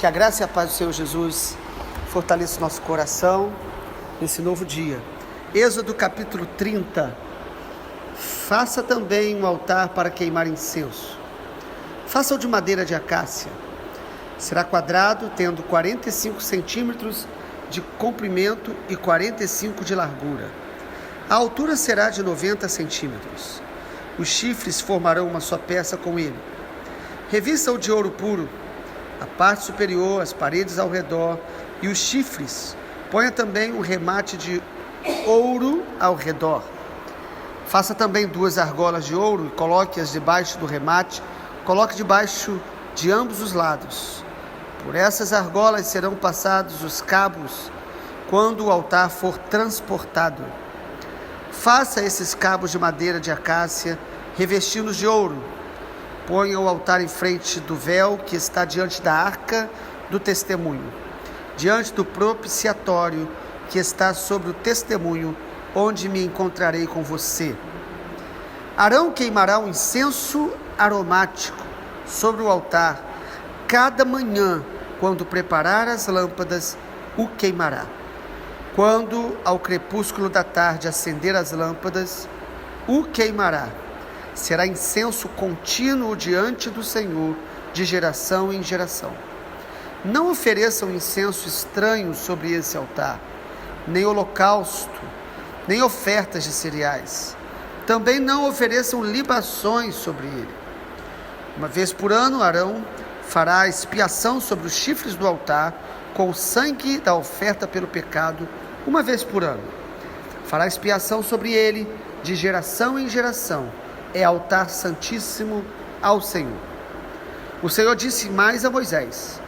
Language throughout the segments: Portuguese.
Que a graça e a paz do Senhor Jesus fortaleça o nosso coração nesse novo dia. Êxodo capítulo 30. Faça também um altar para queimar incenso. Faça-o de madeira de acácia. Será quadrado, tendo 45 centímetros de comprimento e 45 de largura. A altura será de 90 centímetros. Os chifres formarão uma só peça com ele. Revista-o de ouro puro, a parte superior, as paredes ao redor e os chifres. Ponha também um remate de ouro ao redor. Faça também 2 argolas de ouro e coloque-as debaixo do remate. Coloque debaixo de ambos os lados. Por essas argolas serão passados os cabos quando o altar for transportado. Faça esses cabos de madeira de acácia, revesti-los de ouro. Ponha o altar em frente do véu que está diante da arca do testemunho, diante do propiciatório que está sobre o testemunho, onde me encontrarei com você. Arão queimará um incenso aromático sobre o altar. Cada manhã, quando preparar as lâmpadas, o queimará. Quando ao crepúsculo da tarde acender as lâmpadas, o queimará. Será incenso contínuo diante do Senhor, de geração em geração. Não ofereçam incenso estranho sobre esse altar, nem holocausto, nem ofertas de cereais. Também não ofereçam libações sobre ele. Uma vez por ano, Arão fará expiação sobre os chifres do altar, com o sangue da oferta pelo pecado, uma vez por ano. Fará expiação sobre ele, de geração em geração. É altar santíssimo ao Senhor. O Senhor disse mais a Moisés: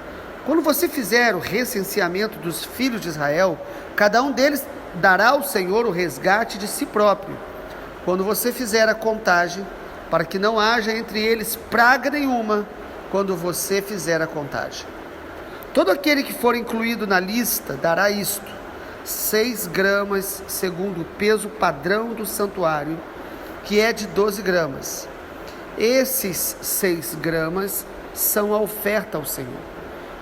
quando você fizer o recenseamento dos filhos de Israel, cada um deles dará ao Senhor o resgate de si próprio. Quando você fizer a contagem, para que não haja entre eles praga nenhuma, quando você fizer a contagem. Todo aquele que for incluído na lista dará isto: 6 gramas, segundo o peso padrão do santuário, que é de 12 gramas. Esses 6 gramas são a oferta ao Senhor.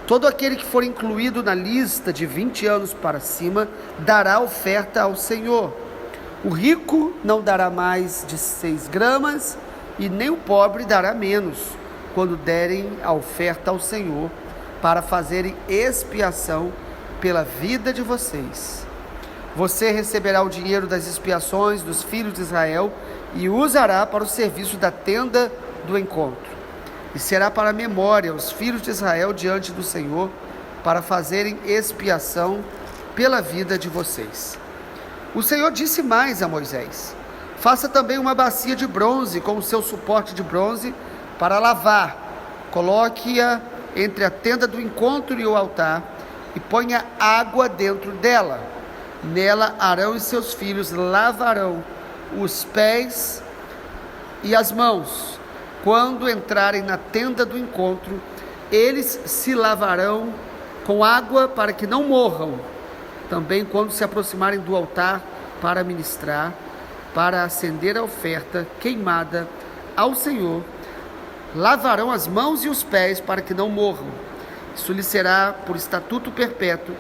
Todo aquele que for incluído na lista de 20 anos para cima dará oferta ao Senhor. O rico não dará mais de 6 gramas e nem o pobre dará menos, quando derem a oferta ao Senhor, para fazerem expiação pela vida de vocês. Você receberá o dinheiro das expiações dos filhos de Israel e o usará para o serviço da tenda do encontro. E será para a memória os filhos de Israel diante do Senhor, para fazerem expiação pela vida de vocês. O Senhor disse mais a Moisés: faça também uma bacia de bronze com o seu suporte de bronze para lavar. Coloque-a entre a tenda do encontro e o altar e ponha água dentro dela. Nela Arão e seus filhos lavarão os pés e as mãos. Quando entrarem na tenda do encontro, eles se lavarão com água para que não morram. Também quando se aproximarem do altar para ministrar, para acender a oferta queimada ao Senhor, lavarão as mãos e os pés para que não morram. Isso lhe será por estatuto perpétuo,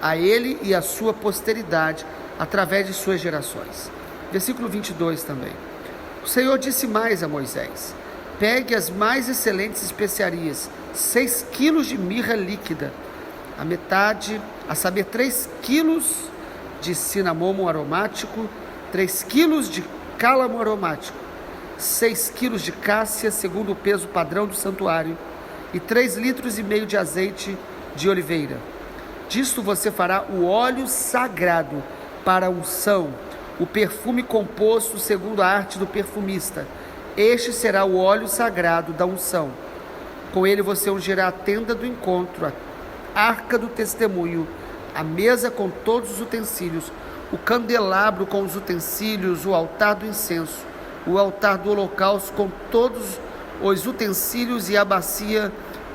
a ele e a sua posteridade, através de suas gerações. Versículo 22 também. O Senhor disse mais a Moisés: pegue as mais excelentes especiarias, 6 quilos de mirra líquida, a metade, a saber, 3 quilos de cinamomo aromático, 3 quilos de cálamo aromático, 6 quilos de cássia, segundo o peso padrão do santuário, e 3,5 litros de azeite de oliveira. Disto você fará o óleo sagrado para a unção, o perfume composto segundo a arte do perfumista. Este será o óleo sagrado da unção. Com ele você ungirá a tenda do encontro, a arca do testemunho, a mesa com todos os utensílios, o candelabro com os utensílios, o altar do incenso, o altar do holocausto com todos os utensílios e a bacia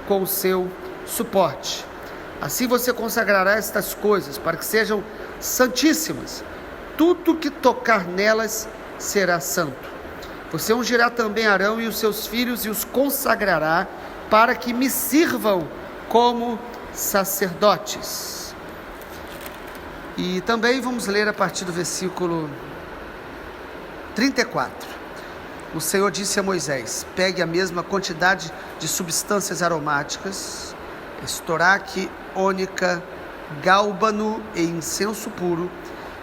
com o seu suporte. Assim você consagrará estas coisas para que sejam santíssimas. Tudo que tocar nelas será santo. Você ungirá também Arão e os seus filhos e os consagrará para que me sirvam como sacerdotes. E também vamos ler a partir do versículo 34. O Senhor disse a Moisés: pegue a mesma quantidade de substâncias aromáticas, estoraque, ônica, gálbano e incenso puro,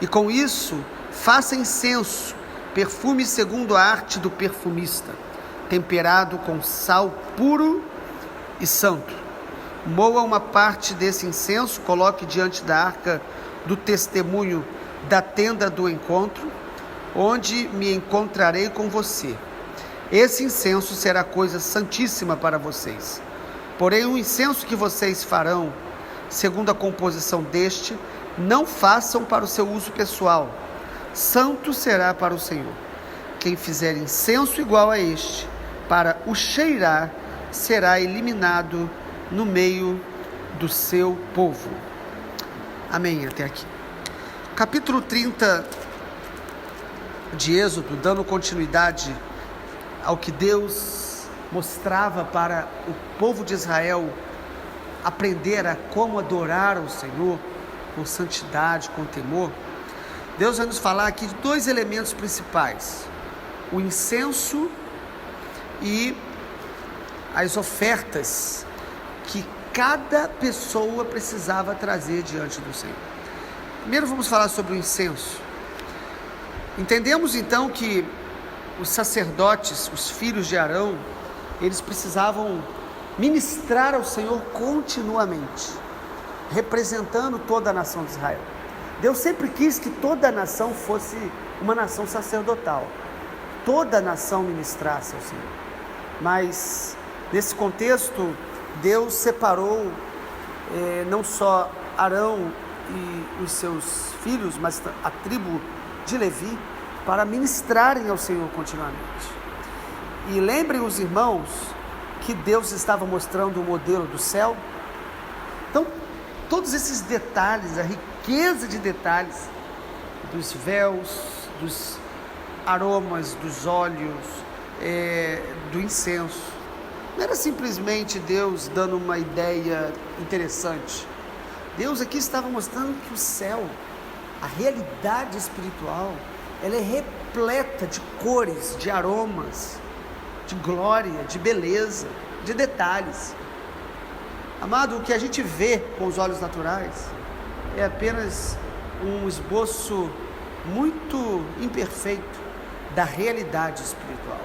e com isso faça incenso, perfume segundo a arte do perfumista, temperado com sal puro e santo. Moa uma parte desse incenso, coloque diante da arca do testemunho da tenda do encontro, onde me encontrarei com você. Esse incenso será coisa santíssima para vocês. Porém, o incenso que vocês farão, segundo a composição deste, não façam para o seu uso pessoal. Santo será para o Senhor. Quem fizer incenso igual a este, para o cheirar, será eliminado no meio do seu povo. Amém, até aqui. Capítulo 30 de Êxodo, dando continuidade ao que Deus mostrava para o povo de Israel aprender a como adorar o Senhor com santidade, com temor. Deus vai nos falar aqui de dois elementos principais: o incenso e as ofertas que cada pessoa precisava trazer diante do Senhor. Primeiro vamos falar sobre o incenso. Entendemos então que os sacerdotes, os filhos de Arão, eles precisavam ministrar ao Senhor continuamente, representando toda a nação de Israel. Deus sempre quis que toda a nação fosse uma nação sacerdotal, toda a nação ministrasse ao Senhor. Mas nesse contexto, Deus separou não só Arão e os seus filhos, mas a tribo de Levi, para ministrarem ao Senhor continuamente. E lembrem os irmãos que Deus estava mostrando o modelo do céu. Então, todos esses detalhes, a riqueza de detalhes dos véus, dos aromas, dos óleos, do incenso, não era simplesmente Deus dando uma ideia interessante. Deus aqui estava mostrando que o céu, a realidade espiritual, ela é repleta de cores, de aromas, de glória, de beleza, de detalhes. Amado, o que a gente vê com os olhos naturais é apenas um esboço muito imperfeito da realidade espiritual.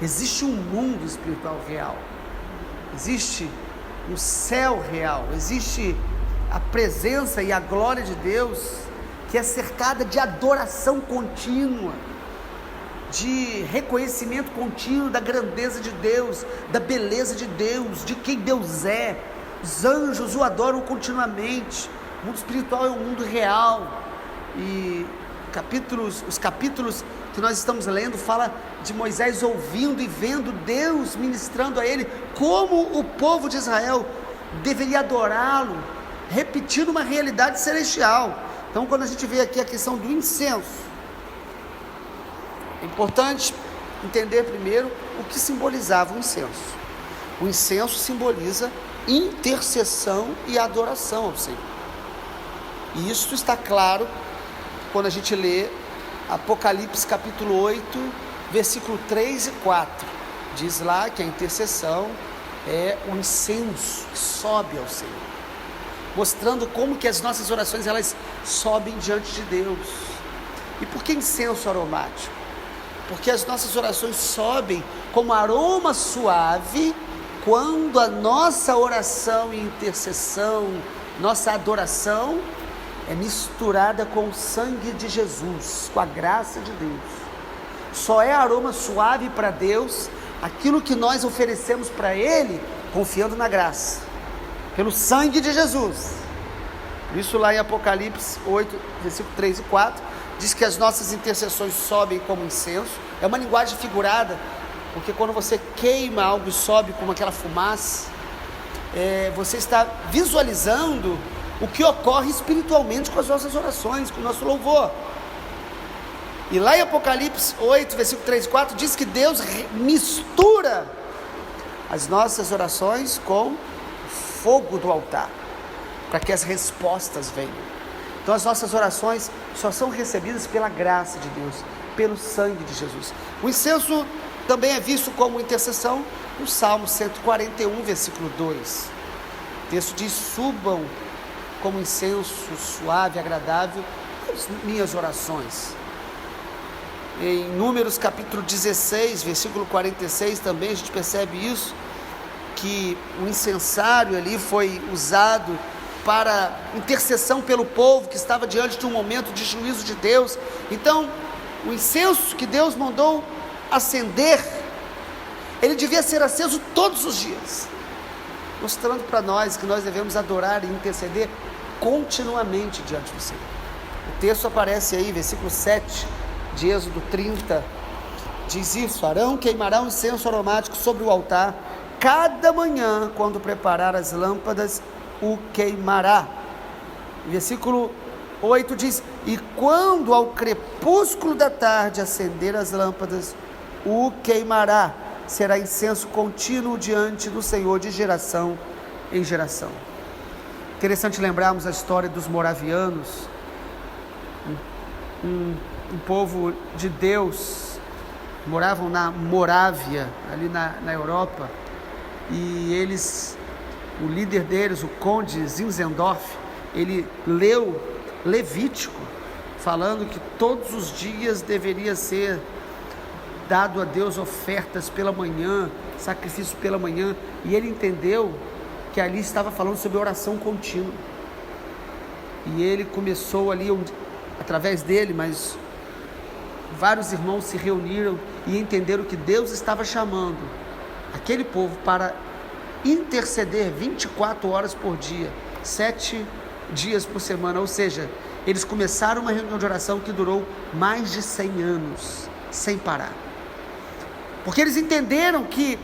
Existe um mundo espiritual real, existe um céu real, existe a presença e a glória de Deus, que é cercada de adoração contínua, de reconhecimento contínuo da grandeza de Deus, da beleza de Deus, de quem Deus é. Os anjos o adoram continuamente. O mundo espiritual é um mundo real. E os capítulos que nós estamos lendo fala de Moisés ouvindo e vendo Deus ministrando a ele como o povo de Israel deveria adorá-lo, repetindo uma realidade celestial. Então, quando a gente vê aqui a questão do incenso, é importante entender primeiro o que simbolizava o incenso. O incenso simboliza intercessão e adoração ao Senhor. E isso está claro quando a gente lê Apocalipse capítulo 8, versículo 3 e 4. Diz lá que a intercessão é o incenso que sobe ao Senhor, mostrando como que as nossas orações elas sobem diante de Deus. E por que incenso aromático? Porque as nossas orações sobem como aroma suave quando a nossa oração e intercessão, nossa adoração é misturada com o sangue de Jesus, com a graça de Deus. Só é aroma suave para Deus aquilo que nós oferecemos para Ele, confiando na graça, pelo sangue de Jesus. Isso lá em Apocalipse 8, versículo 3 e 4, diz que as nossas intercessões sobem como incenso. É uma linguagem figurada, porque quando você queima algo e sobe como aquela fumaça, você está visualizando o que ocorre espiritualmente com as nossas orações, com o nosso louvor. E lá em Apocalipse 8, versículo 3 e 4, diz que Deus mistura as nossas orações com fogo do altar, para que as respostas venham. Então as nossas orações só são recebidas pela graça de Deus, pelo sangue de Jesus. O incenso também é visto como intercessão no Salmo 141, versículo 2. O texto diz: subam como incenso suave e agradável as minhas orações. Em Números capítulo 16, versículo 46, também a gente percebe isso, que o incensário ali foi usado para intercessão pelo povo que estava diante de um momento de juízo de Deus. Então, o incenso que Deus mandou acender, ele devia ser aceso todos os dias, mostrando para nós que nós devemos adorar e interceder continuamente diante do Senhor. O texto aparece aí, versículo 7 de Êxodo 30, diz isso: Arão queimará um incenso aromático sobre o altar, cada manhã, quando preparar as lâmpadas, o queimará. Versículo 8 diz: e quando ao crepúsculo da tarde acender as lâmpadas, o queimará. Será incenso contínuo diante do Senhor de geração em geração. Interessante lembrarmos a história dos moravianos, um povo de Deus, moravam na Morávia, ali na Europa, e eles, o líder deles, o conde Zinzendorf, ele leu Levítico, falando que todos os dias deveria ser dado a Deus ofertas pela manhã, sacrifício pela manhã, e ele entendeu que ali estava falando sobre oração contínua, e ele começou ali, através dele, mas vários irmãos se reuniram e entenderam que Deus estava chamando aquele povo para interceder 24 horas por dia, 7 dias por semana, ou seja, eles começaram uma reunião de oração que durou mais de 100 anos, sem parar, porque eles entenderam que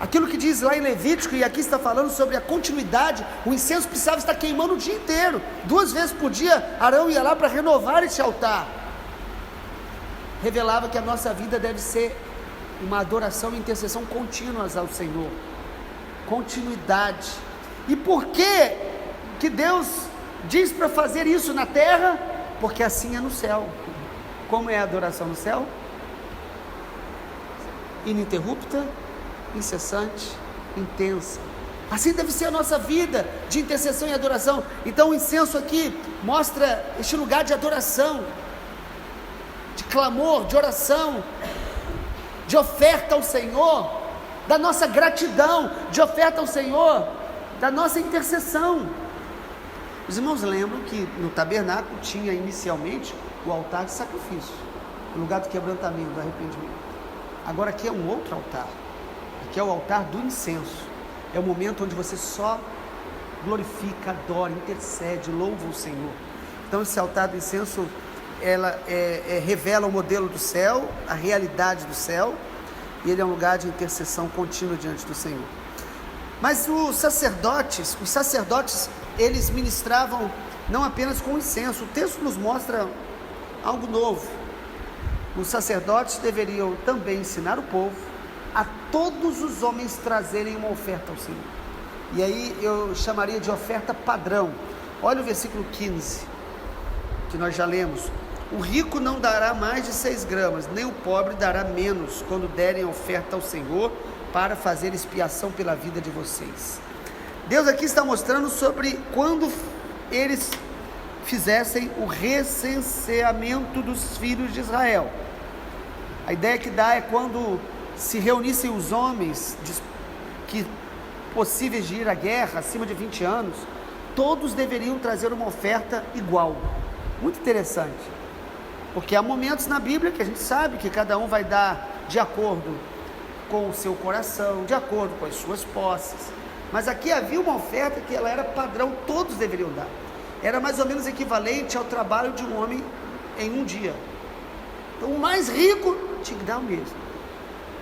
aquilo que diz lá em Levítico, e aqui está falando sobre a continuidade, o incenso precisava estar queimando o dia inteiro, 2 vezes por dia. Arão ia lá para renovar esse altar. Revelava que a nossa vida deve ser uma adoração e intercessão contínuas ao Senhor, continuidade. E por que Deus diz para fazer isso na terra? Porque assim é no céu. Como é a adoração no céu? Ininterrupta, incessante, intensa. Assim deve ser a nossa vida de intercessão e adoração. Então o incenso aqui mostra este lugar de adoração, de clamor, de oração, de oferta ao Senhor, da nossa gratidão, de oferta ao Senhor, da nossa intercessão. Os irmãos lembram que no tabernáculo tinha inicialmente o altar de sacrifício, o lugar do quebrantamento, do arrependimento. Agora aqui é um outro altar, aqui é o altar do incenso, é o momento onde você só glorifica, adora, intercede, louva o Senhor. Então esse altar do incenso, ela revela o modelo do céu, a realidade do céu, e ele é um lugar de intercessão contínua diante do Senhor. Mas os sacerdotes, eles ministravam não apenas com incenso. O texto nos mostra algo novo. Os sacerdotes deveriam também ensinar o povo a todos os homens trazerem uma oferta ao Senhor. E aí eu chamaria de oferta padrão. Olha o versículo 15, que nós já lemos: o rico não dará mais de 6 gramas, nem o pobre dará menos, quando derem oferta ao Senhor, para fazer expiação pela vida de vocês. Deus aqui está mostrando sobre quando eles fizessem o recenseamento dos filhos de Israel. A ideia que dá é quando se reunissem os homens que possíveis de ir à guerra, acima de 20 anos, todos deveriam trazer uma oferta igual. Muito interessante, porque há momentos na Bíblia que a gente sabe que cada um vai dar de acordo com o seu coração, de acordo com as suas posses, mas aqui havia uma oferta que ela era padrão, todos deveriam dar. Era mais ou menos equivalente ao trabalho de um homem em um dia. Então o mais rico tinha que dar o mesmo,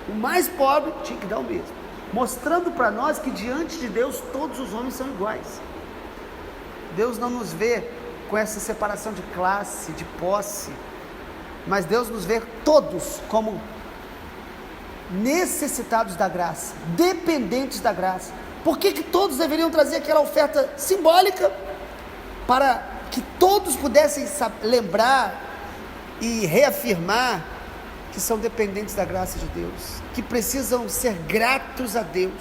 o mais pobre tinha que dar o mesmo, mostrando para nós que diante de Deus todos os homens são iguais. Deus não nos vê com essa separação de classe, de posse, mas Deus nos vê todos como necessitados da graça, dependentes da graça. Por que todos deveriam trazer aquela oferta simbólica? Para que todos pudessem lembrar e reafirmar que são dependentes da graça de Deus, que precisam ser gratos a Deus,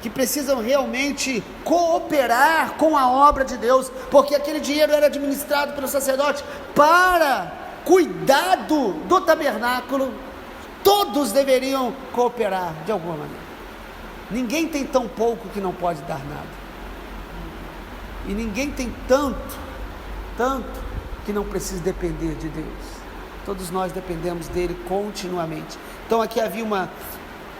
que precisam realmente cooperar com a obra de Deus, porque aquele dinheiro era administrado pelo sacerdote para cuidado do tabernáculo. Todos deveriam cooperar de alguma maneira. Ninguém tem tão pouco que não pode dar nada, e ninguém tem tanto que não precisa depender de Deus. Todos nós dependemos dele continuamente. Então aqui havia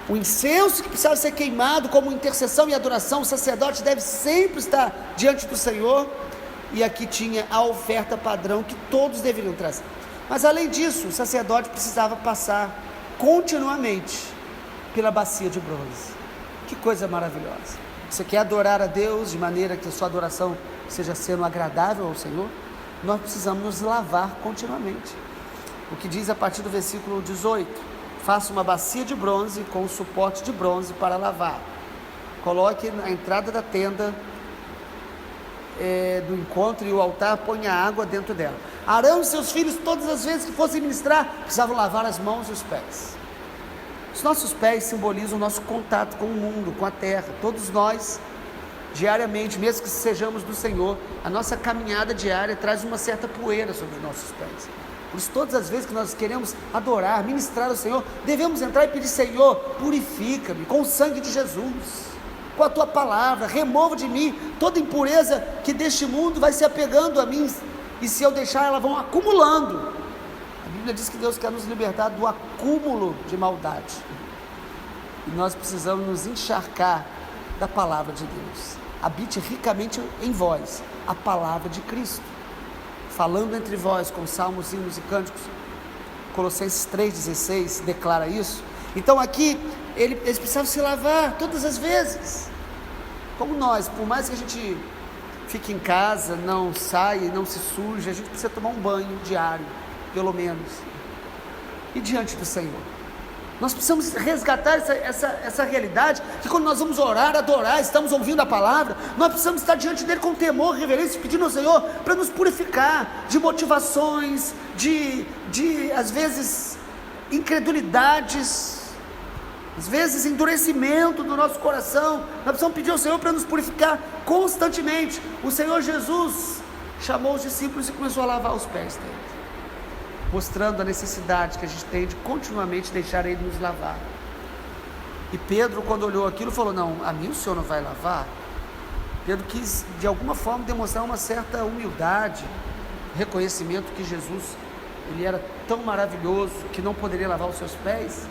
um incenso que precisava ser queimado como intercessão e adoração. O sacerdote deve sempre estar diante do Senhor, e aqui tinha a oferta padrão que todos deveriam trazer. Mas além disso, o sacerdote precisava passar continuamente pela bacia de bronze. Que coisa maravilhosa! Você quer adorar a Deus de maneira que a sua adoração seja sendo agradável ao Senhor? Nós precisamos nos lavar continuamente. O que diz a partir do versículo 18: faça uma bacia de bronze com um suporte de bronze para lavar. Coloque na entrada da tenda do encontro e o altar, ponha água dentro dela. Arão e seus filhos, todas as vezes que fossem ministrar, precisavam lavar as mãos e os pés. Os nossos pés simbolizam o nosso contato com o mundo, com a terra. Todos nós, diariamente, mesmo que sejamos do Senhor, a nossa caminhada diária traz uma certa poeira sobre os nossos pés. Por isso, todas as vezes que nós queremos adorar, ministrar ao Senhor, devemos entrar e pedir: Senhor, purifica-me com o sangue de Jesus, com a tua palavra, remova de mim toda impureza que deste mundo vai se apegando a mim, e se eu deixar, elas vão acumulando. A Bíblia diz que Deus quer nos libertar do acúmulo de maldade, e nós precisamos nos encharcar da palavra de Deus. Habite ricamente em vós a palavra de Cristo, falando entre vós com salmos, hinos e cânticos. Colossenses 3,16 declara isso. Então aqui eles precisavam se lavar todas as vezes, como nós. Por mais que a gente fique em casa, não saia e não se suje, a gente precisa tomar um banho diário, pelo menos, e diante do Senhor. Nós precisamos resgatar essa realidade, que quando nós vamos orar, adorar, estamos ouvindo a palavra, nós precisamos estar diante dele com temor, reverência, pedindo ao Senhor para nos purificar de motivações, às vezes, incredulidades, às vezes, endurecimento do nosso coração. Nós precisamos pedir ao Senhor para nos purificar constantemente. O Senhor Jesus chamou os discípulos e começou a lavar os pés deles, mostrando a necessidade que a gente tem de continuamente deixar ele nos lavar. E Pedro, quando olhou aquilo, falou: não, a mim o Senhor não vai lavar? Pedro quis de alguma forma demonstrar uma certa humildade, reconhecimento que Jesus, ele era tão maravilhoso que não poderia lavar os seus pés.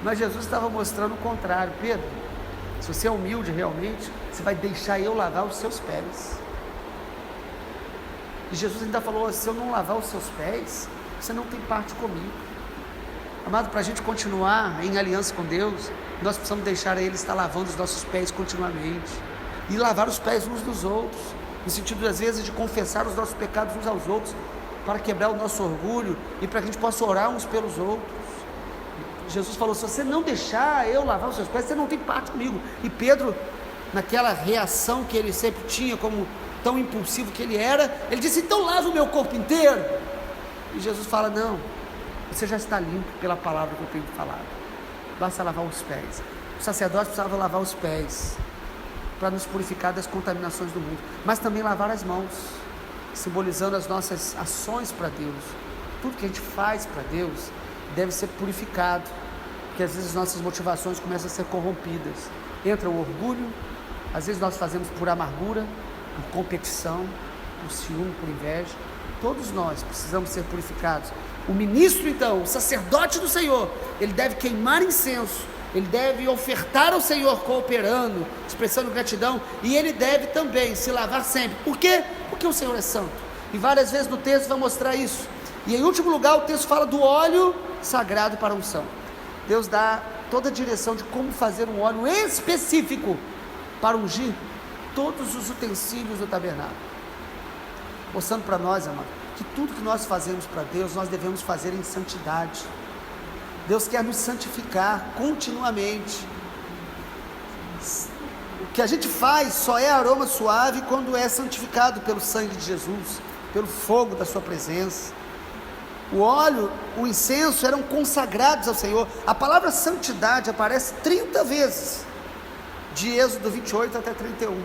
Mas Jesus estava mostrando o contrário: Pedro, se você é humilde realmente, você vai deixar eu lavar os seus pés. E Jesus ainda falou: se eu não lavar os seus pés, você não tem parte comigo. Amado, para a gente continuar em aliança com Deus, nós precisamos deixar Ele estar lavando os nossos pés continuamente, e lavar os pés uns dos outros, no sentido às vezes de confessar os nossos pecados uns aos outros, para quebrar o nosso orgulho e para que a gente possa orar uns pelos outros. Jesus falou: se você não deixar eu lavar os seus pés, você não tem parte comigo. E Pedro, naquela reação que ele sempre tinha, como tão impulsivo que ele era, ele disse: então lava o meu corpo inteiro. E Jesus fala: não, você já está limpo pela palavra que eu tenho falado, basta lavar os pés. O sacerdote precisava lavar os pés para nos purificar das contaminações do mundo, mas também lavar as mãos, simbolizando as nossas ações para Deus. Tudo que a gente faz para Deus deve ser purificado, porque às vezes nossas motivações começam a ser corrompidas. Entra o orgulho, às vezes nós fazemos por amargura, por competição, por ciúme, por inveja. Todos nós precisamos ser purificados. O ministro, então, o sacerdote do Senhor, ele deve queimar incenso, ele deve ofertar ao Senhor cooperando, expressando gratidão, e ele deve também se lavar sempre. Por quê? Porque o Senhor é santo, e várias vezes no texto vai mostrar isso. E em último lugar, o texto fala do óleo sagrado para a unção. Deus dá toda a direção de como fazer um óleo específico para ungir todos os utensílios do tabernáculo, mostrando para nós, amado, que tudo que nós fazemos para Deus, nós devemos fazer em santidade. Deus quer nos santificar continuamente. O que a gente faz só é aroma suave quando é santificado pelo sangue de Jesus, pelo fogo da sua presença. O óleo, o incenso eram consagrados ao Senhor. A palavra santidade aparece 30 vezes, de Êxodo 28 até 31.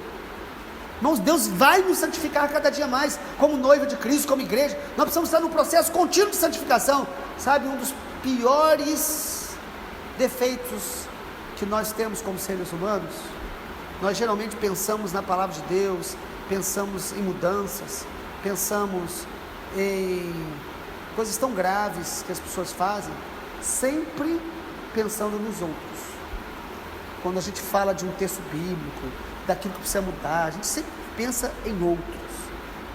Irmãos, Deus vai nos santificar cada dia mais, como noiva de Cristo, como igreja. Nós precisamos estar num processo contínuo de santificação. Sabe, um dos piores defeitos que nós temos como seres humanos, nós geralmente pensamos na palavra de Deus, pensamos em mudanças, pensamos em coisas tão graves que as pessoas fazem, sempre pensando nos outros. Quando a gente fala de um texto bíblico, daquilo que precisa mudar, a gente sempre pensa em outros.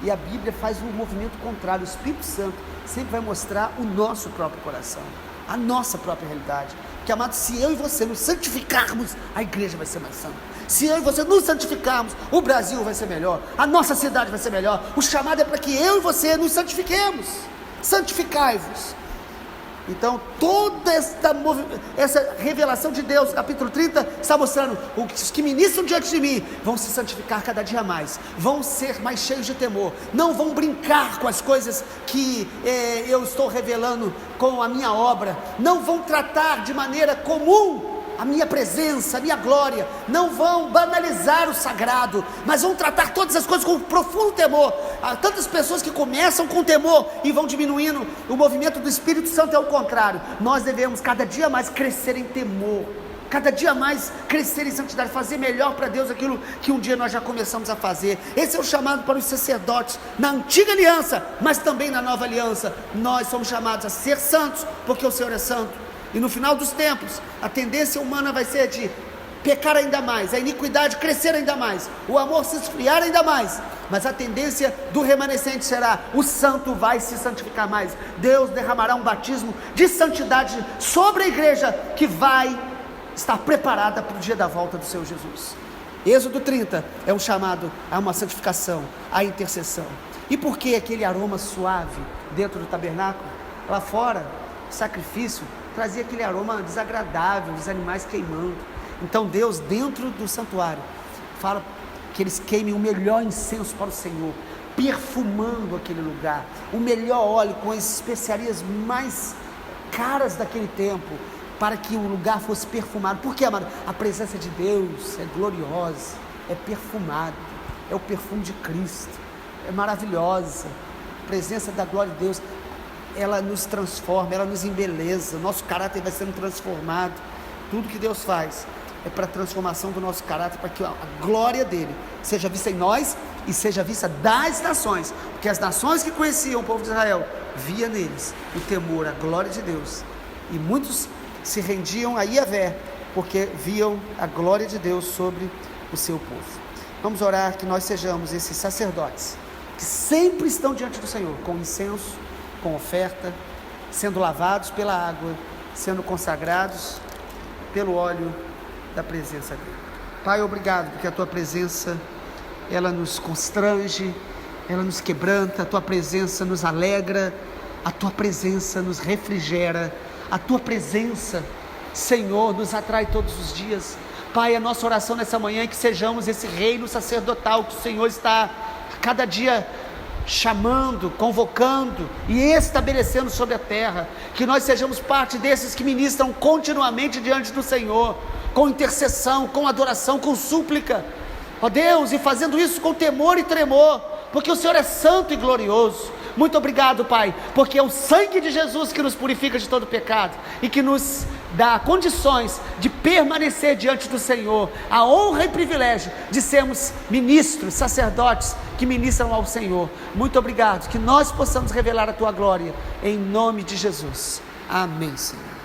E a Bíblia faz um movimento contrário. O Espírito Santo sempre vai mostrar o nosso próprio coração, a nossa própria realidade. Porque, amados, se eu e você nos santificarmos, a igreja vai ser mais santa. Se eu e você nos santificarmos, o Brasil vai ser melhor, a nossa cidade vai ser melhor. O chamado é para que eu e você nos santifiquemos. Santificai-vos. Então, toda essa revelação de Deus, capítulo 30, está mostrando: os que ministram diante de mim vão se santificar cada dia mais, vão ser mais cheios de temor, não vão brincar com as coisas que eu estou revelando com a minha obra, não vão tratar de maneira comum a minha presença, a minha glória, não vão banalizar o sagrado, mas vão tratar todas as coisas com profundo temor. Há tantas pessoas que começam com temor e vão diminuindo. O movimento do Espírito Santo é o contrário. Nós devemos cada dia mais crescer em temor, cada dia mais crescer em santidade, fazer melhor para Deus aquilo que um dia nós já começamos a fazer. Esse é o chamado para os sacerdotes na antiga aliança, mas também na nova aliança. Nós somos chamados a ser santos, porque o Senhor é santo. E no final dos tempos, a tendência humana vai ser de pecar ainda mais, a iniquidade crescer ainda mais, o amor se esfriar ainda mais. Mas a tendência do remanescente será: o santo vai se santificar mais. Deus derramará um batismo de santidade sobre a igreja, que vai estar preparada para o dia da volta do Senhor Jesus. Êxodo 30 é um chamado a uma santificação, a intercessão. E por que aquele aroma suave dentro do tabernáculo? Lá fora, o sacrifício trazia aquele aroma desagradável, dos animais queimando. Então Deus, dentro do santuário, fala que eles queimem o melhor incenso para o Senhor, perfumando aquele lugar, o melhor óleo com as especiarias mais caras daquele tempo, para que o lugar fosse perfumado. Por quê, amado? A presença de Deus é gloriosa, é perfumada, é o perfume de Cristo, é maravilhosa. A presença da glória de Deus, ela nos transforma, ela nos embeleza, nosso caráter vai sendo transformado. Tudo que Deus faz é para a transformação do nosso caráter, para que a glória dele seja vista em nós e seja vista das nações, porque as nações que conheciam o povo de Israel, via neles o temor, a glória de Deus, e muitos se rendiam a Iavé, porque viam a glória de Deus sobre o seu povo. Vamos orar que nós sejamos esses sacerdotes, que sempre estão diante do Senhor, com incenso, com oferta, sendo lavados pela água, sendo consagrados pelo óleo da presença dele. Pai, obrigado, porque a tua presença, ela nos constrange, ela nos quebranta, a tua presença nos alegra, a tua presença nos refrigera, a tua presença, Senhor, nos atrai todos os dias. Pai, a nossa oração nessa manhã é que sejamos esse reino sacerdotal que o Senhor está cada dia chamando, convocando e estabelecendo sobre a terra, que nós sejamos parte desses que ministram continuamente diante do Senhor, com intercessão, com adoração, com súplica, ó Deus, e fazendo isso com temor e tremor, porque o Senhor é santo e glorioso. Muito obrigado, Pai, porque é o sangue de Jesus que nos purifica de todo pecado e que nos dá condições de permanecer diante do Senhor, a honra e privilégio de sermos ministros, sacerdotes que ministram ao Senhor. Muito obrigado, que nós possamos revelar a Tua glória, em nome de Jesus. Amém, Senhor.